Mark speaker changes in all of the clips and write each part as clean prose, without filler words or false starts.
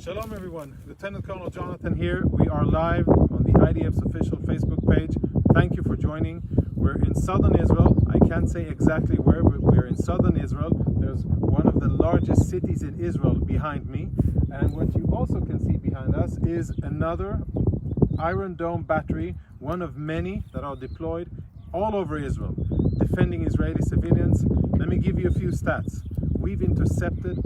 Speaker 1: Shalom everyone, Lieutenant Colonel Jonathan here. We are live on the IDF's official Facebook page. Thank you for joining. We're in southern Israel. I can't say exactly where, but we're in southern Israel. There's one of the largest cities in Israel behind me. And what you also can see behind us is another Iron Dome battery, one of many that are deployed all over Israel, defending Israeli civilians. Let me give you a few stats. We've intercepted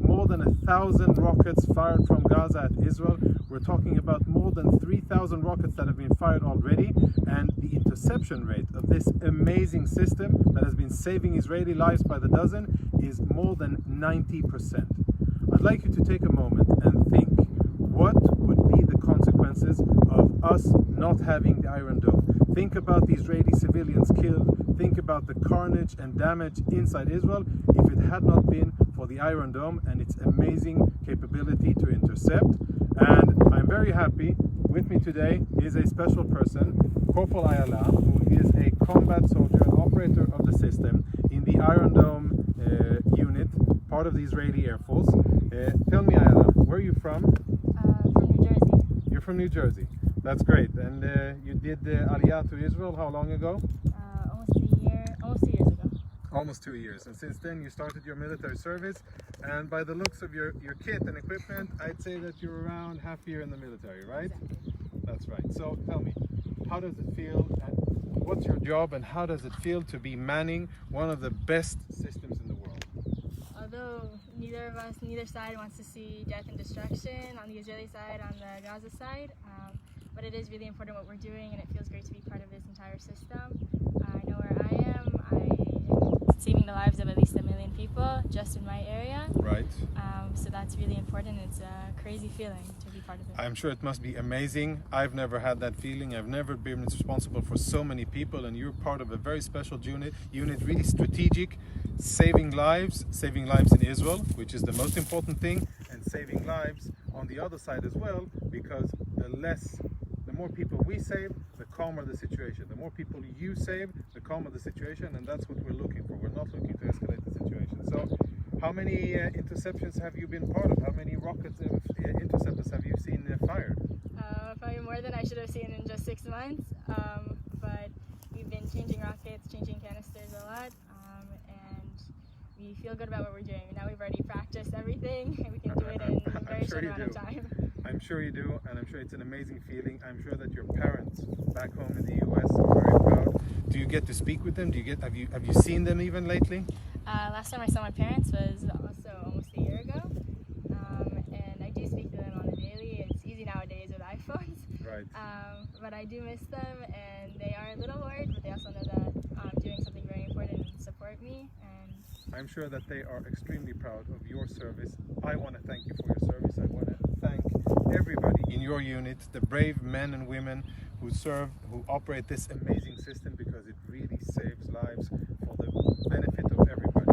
Speaker 1: more than 1,000 rockets fired from Gaza at Israel. We're talking about more than 3,000 rockets that have been fired already, and the interception rate of this amazing system that has been saving Israeli lives by the dozen is more than 90%. I'd like you to take a moment and think, what would be the consequences of us not having the Iron Dome? Think about the Israeli civilians killed. Think about the carnage and damage inside Israel if it had not been for the Iron Dome and its amazing capability to intercept. And I'm very happy. With me today is a special person, Corporal Ayala, who is a combat soldier and operator of the system in the Iron Dome unit, part of the Israeli Air Force. Tell me, Ayala, where are you from?
Speaker 2: From New Jersey.
Speaker 1: You're from New Jersey. That's great. And you did Aliyah to Israel how long ago?
Speaker 2: Almost 2 years ago.
Speaker 1: Almost 2 years. And since then you started your military service. And by the looks of your kit and equipment, I'd say that you're around half a year in the military, right?
Speaker 2: Exactly.
Speaker 1: That's right. So tell me, how does it feel? And what's your job and how does it feel to be manning one of the best systems in the world?
Speaker 2: Although neither side wants to see death and destruction on the Israeli side, on the Gaza side, but it is really important what we're doing, and it feels great to be part of this entire system. I know where I am. I'm saving the lives of at least 1 million people just in my area.
Speaker 1: Right.
Speaker 2: So that's really important. It's a crazy feeling to be part of it.
Speaker 1: I'm sure it must be amazing. I've never had that feeling. I've never been responsible for so many people, and you're part of a very special unit, really strategic, saving lives in Israel, which is the most important thing, and saving lives on the other side as well, because the more people we save, the calmer the situation. The more people you save, the calmer the situation, and that's what we're looking for. We're not looking to escalate the situation. So, how many interceptions have you been part of? How many rockets interceptors have you seen fired?
Speaker 2: Probably more than I should have seen in just 6 months, but we've been changing rockets, changing canisters a lot, and we feel good about what we're doing. Now we've already practiced everything, and we can do it in a very short amount of time.
Speaker 1: I'm sure you do, and I'm sure it's an amazing feeling. I'm sure that your parents back home in the US are very proud. Do you get to speak with them? Have you seen them even lately?
Speaker 2: Last time I saw my parents was also almost a year ago, and I do speak to them on a daily. It's easy nowadays with iPhones.
Speaker 1: Right.
Speaker 2: But I do miss them, and they are a little worried, but they also know that I'm doing something very important and support me. And
Speaker 1: I'm sure that they are extremely proud of your service. I want to thank you for your service. I want to thank everybody in your unit, the brave men and women who serve, who operate this amazing system, because it really saves lives for the benefit of everybody.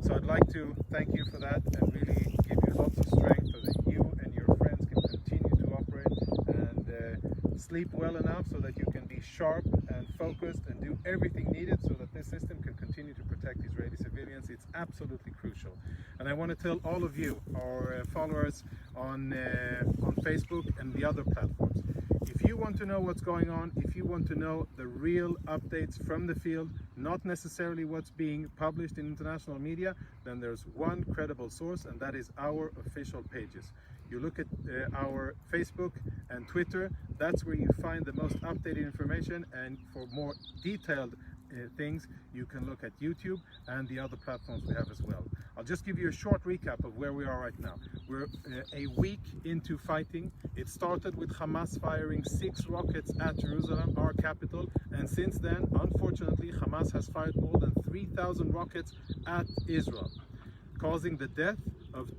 Speaker 1: So I'd like to thank you for that and really give you lots of strength so that you and your friends can continue to operate and sleep well enough so that you can be sharp and focused and do everything needed so that this system can continue to protect Israeli civilians. It's absolutely crucial. And I want to tell all of you, our followers on Facebook and the other platforms, if you want to know what's going on, if you want to know the real updates from the field, not necessarily what's being published in international media, then there's one credible source, and that is our official pages. You look at our Facebook and Twitter, that's where you find the most updated information, and for more detailed things, you can look at YouTube and the other platforms we have as well. I'll just give you a short recap of where we are right now. We're a week into fighting. It started with Hamas firing 6 rockets at Jerusalem, our capital, and since then, unfortunately, Hamas has fired more than 3,000 rockets at Israel, causing the death of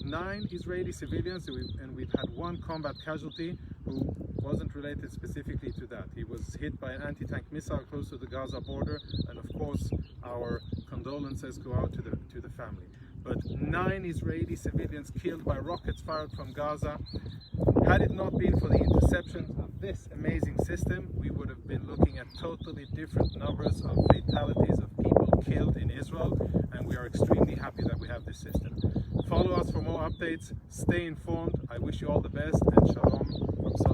Speaker 1: 9 Israeli civilians, and we've had 1 combat casualty who wasn't related specifically to that. He was hit by an anti-tank missile close to the Gaza border, and of course our condolences go out to the family. But 9 Israeli civilians killed by rockets fired from Gaza. Had it not been for the interception of this amazing system, we would have been looking at totally different numbers of fatalities of people killed in Israel, and we are extremely happy that we have this system. Follow us for more updates. Stay informed. I wish you all the best, and shalom from